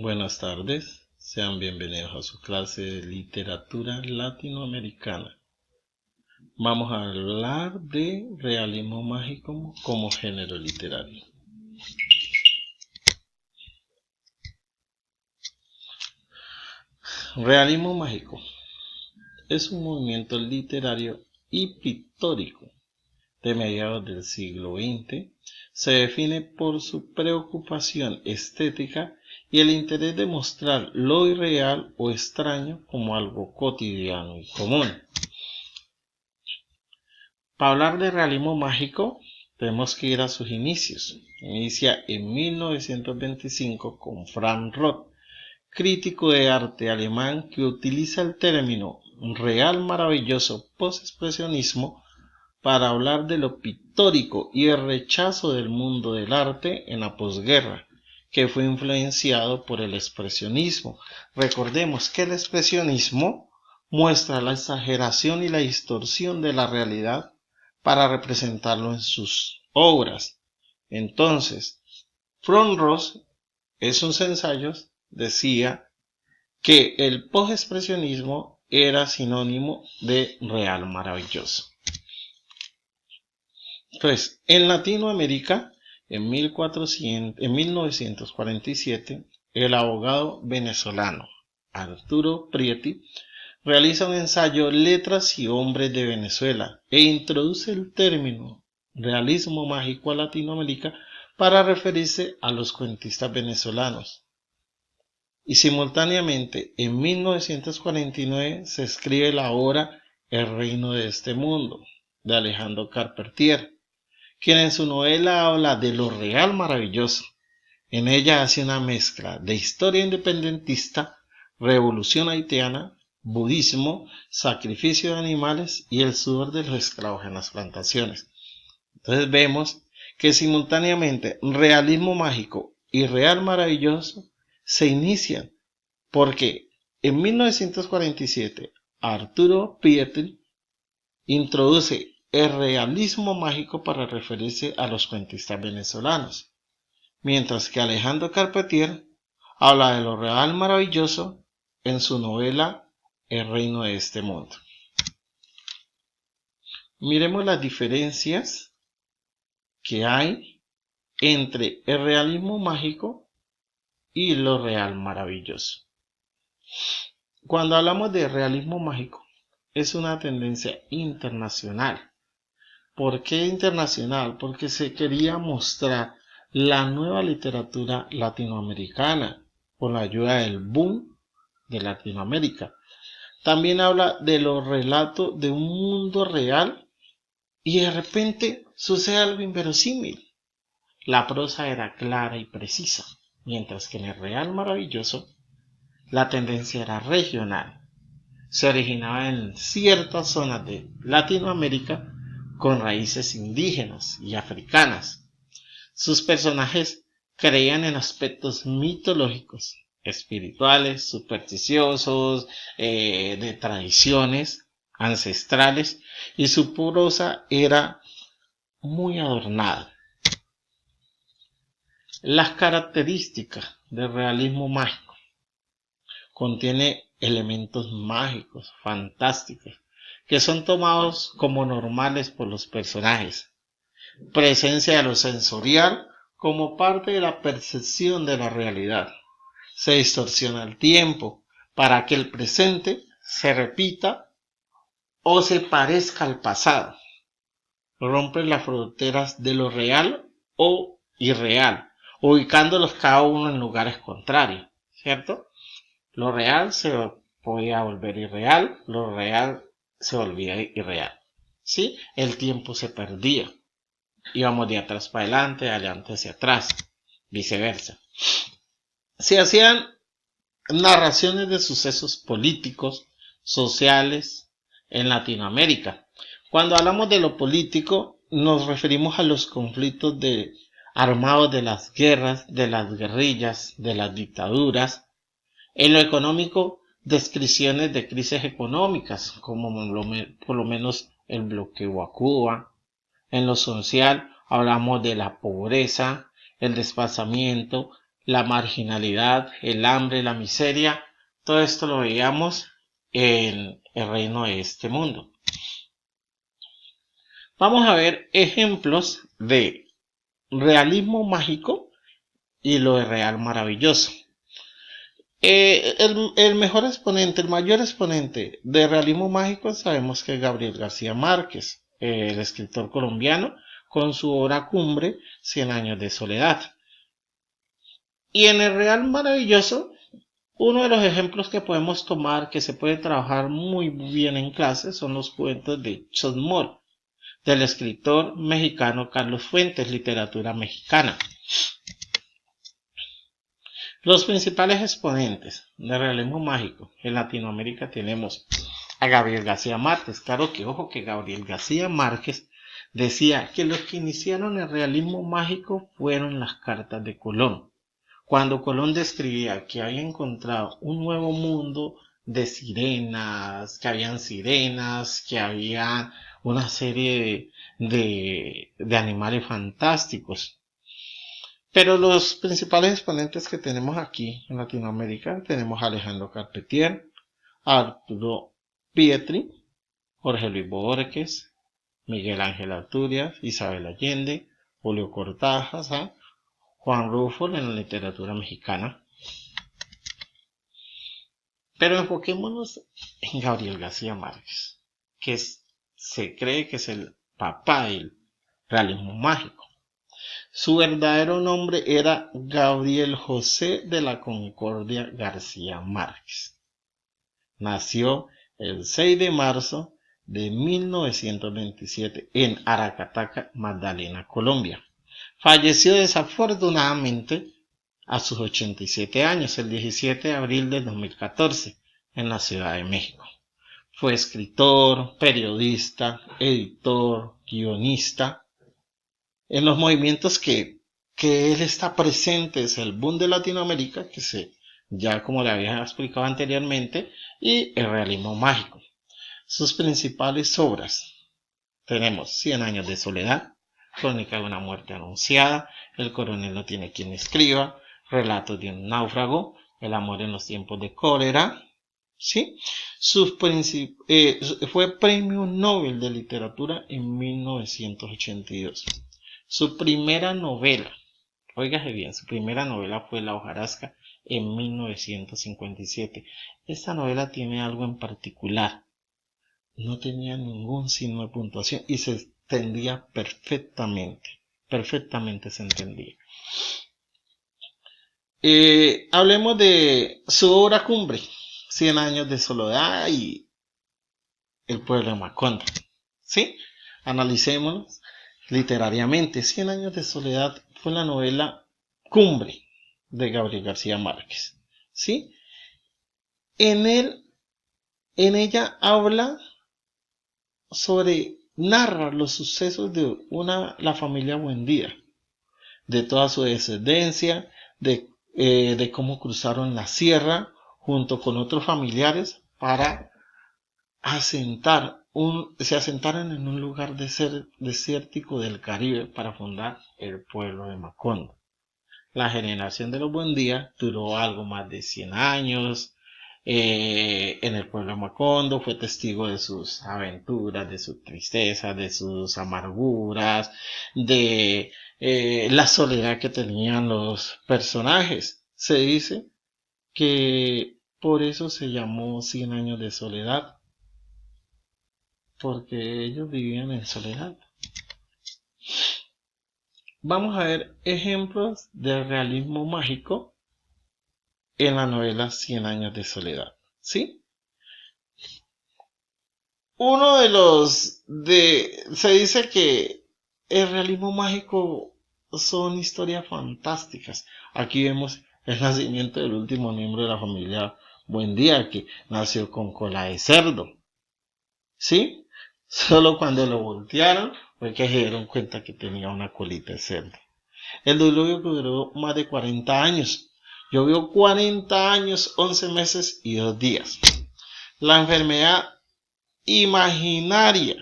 Buenas tardes, sean bienvenidos a su clase de literatura latinoamericana. Vamos a hablar de realismo mágico como género literario. Realismo mágico es un movimiento literario y pictórico de mediados del siglo XX. Se define por su preocupación estética y el interés de mostrar lo irreal o extraño como algo cotidiano y común. Para hablar de realismo mágico, tenemos que ir a sus inicios. Inicia en 1925 con Frank Roth, crítico de arte alemán que utiliza el término real maravilloso postexpresionismo para hablar de lo pictórico y el rechazo del mundo del arte en la posguerra, que fue influenciado por el expresionismo. Recordemos que el expresionismo muestra la exageración y la distorsión de la realidad para representarlo en sus obras. Entonces, Frank Roth, en sus ensayos, decía que el postexpresionismo era sinónimo de real maravilloso. Entonces, en Latinoamérica, en 1947, el abogado venezolano Arturo Prietti realiza un ensayo Letras y Hombres de Venezuela e introduce el término realismo mágico a Latinoamérica para referirse a los cuentistas venezolanos. Y simultáneamente, en 1949 se escribe la obra El reino de este mundo, de Alejandro Carpentier, quien en su novela habla de lo real maravilloso. En ella hace una mezcla de historia independentista, revolución haitiana, budismo, sacrificio de animales y el sudor de los esclavos en las plantaciones. Entonces vemos que simultáneamente realismo mágico y real maravilloso se inician porque en 1947 Arturo Prietti introduce el realismo mágico para referirse a los cuentistas venezolanos, mientras que Alejandro Carpentier habla de lo real maravilloso en su novela El reino de este mundo. Miremos las diferencias que hay entre el realismo mágico y lo real maravilloso. Cuando hablamos de realismo mágico, es una tendencia internacional. ¿Por qué internacional? Porque se quería mostrar la nueva literatura latinoamericana con la ayuda del boom de Latinoamérica. También habla de los relatos de un mundo real y de repente sucede algo inverosímil. La prosa era clara y precisa, mientras que en el real maravilloso la tendencia era regional. Se originaba en ciertas zonas de Latinoamérica con raíces indígenas y africanas. Sus personajes creían en aspectos mitológicos, espirituales, supersticiosos, de tradiciones ancestrales, y su prosa era muy adornada. Las características del realismo mágico: contiene elementos mágicos, fantásticos, que son tomados como normales por los personajes. Presencia de lo sensorial como parte de la percepción de la realidad. Se distorsiona el tiempo para que el presente se repita o se parezca al pasado. Rompe las fronteras de lo real o irreal, ubicándolos cada uno en lugares contrarios, ¿cierto? Lo real se podía volver irreal, lo real se volvía irreal, ¿sí? El tiempo se perdía. Íbamos de atrás para adelante, adelante hacia atrás, viceversa. Se hacían narraciones de sucesos políticos, sociales en Latinoamérica. Cuando hablamos de lo político, nos referimos a los conflictos armados de las guerras, de las guerrillas, de las dictaduras. En lo económico, descripciones de crisis económicas, como por lo menos el bloqueo a Cuba. En lo social, hablamos de la pobreza, el desplazamiento, la marginalidad, el hambre, la miseria, todo esto lo veíamos en el reino de este mundo. Vamos a ver ejemplos de realismo mágico y lo de real maravilloso. El mejor exponente, el mayor exponente de realismo mágico sabemos que es Gabriel García Márquez, el escritor colombiano, con su obra cumbre, Cien años de soledad. Y en el real maravilloso, uno de los ejemplos que podemos tomar que se puede trabajar muy bien en clase son los cuentos de Chosmol, del escritor mexicano Carlos Fuentes, literatura mexicana. Los principales exponentes del realismo mágico en Latinoamérica tenemos a Gabriel García Márquez. Claro que ojo que Gabriel García Márquez decía que los que iniciaron el realismo mágico fueron las cartas de Colón. Cuando Colón describía que había encontrado un nuevo mundo de sirenas, que habían sirenas, que había una serie de animales fantásticos. Pero los principales exponentes que tenemos aquí en Latinoamérica tenemos a Alejandro Carpentier, Arturo Pietri, Jorge Luis Borges, Miguel Ángel Asturias, Isabel Allende, Julio Cortázar, Juan Rulfo en la literatura mexicana. Pero enfoquémonos en Gabriel García Márquez, que se cree que es el papá del realismo mágico. Su verdadero nombre era Gabriel José de la Concordia García Márquez. Nació el 6 de marzo de 1927 en Aracataca, Magdalena, Colombia. Falleció desafortunadamente a sus 87 años, el 17 de abril de 2014, en la Ciudad de México. Fue escritor, periodista, editor, guionista. En los movimientos que él está presente es el boom de Latinoamérica, ya como le había explicado anteriormente, y el realismo mágico. Sus principales obras tenemos 100 años de soledad, Crónica de una muerte anunciada, El coronel no tiene quien escriba, Relatos de un náufrago, El amor en los tiempos de cólera, ¿sí? Fue premio Nobel de literatura en 1982. Su primera novela, óigase bien, su primera novela fue La hojarasca en 1957. Esta novela tiene algo en particular. No tenía ningún signo de puntuación y se entendía perfectamente. Perfectamente se entendía. Hablemos de su obra cumbre, 100 años de soledad y El pueblo de Macondo. ¿Sí? Analicémonos literariamente. 100 años de soledad fue la novela cumbre de Gabriel García Márquez. ¿Sí? En ella narra los sucesos de la familia Buendía, de toda su descendencia, de cómo cruzaron la sierra junto con otros familiares para se asentaron en un lugar desértico del Caribe para fundar el pueblo de Macondo. La generación de los Buendía duró algo más de 100 años. En el pueblo de Macondo fue testigo de sus aventuras, de sus tristezas, de sus amarguras, de la soledad que tenían los personajes. Se dice que por eso se llamó 100 años de soledad, porque ellos vivían en soledad. Vamos a ver ejemplos de realismo mágico en la novela 100 años de soledad, ¿sí? Se dice que el realismo mágico son historias fantásticas. Aquí vemos el nacimiento del último miembro de la familia Buendía, que nació con cola de cerdo, ¿sí? Solo cuando lo voltearon fue que se dieron cuenta que tenía una colita de cerdo. El diluvio duró más de 40 años. Llovió 40 años, 11 meses y 2 días. La enfermedad imaginaria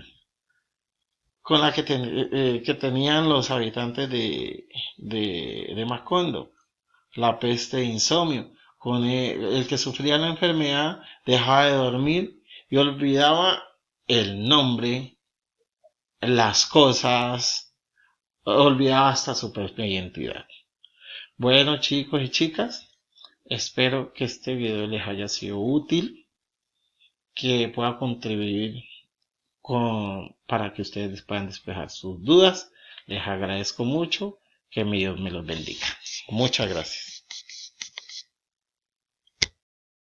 con la que tenían los habitantes de Macondo la peste de insomnio. Con el que sufría la enfermedad dejaba de dormir y olvidaba el nombre, las cosas, olvidaba hasta su propia identidad. Bueno, chicos y chicas, espero que este video les haya sido útil, que pueda contribuir para que ustedes puedan despejar sus dudas. Les agradezco mucho. Que mi Dios me los bendiga. Muchas gracias.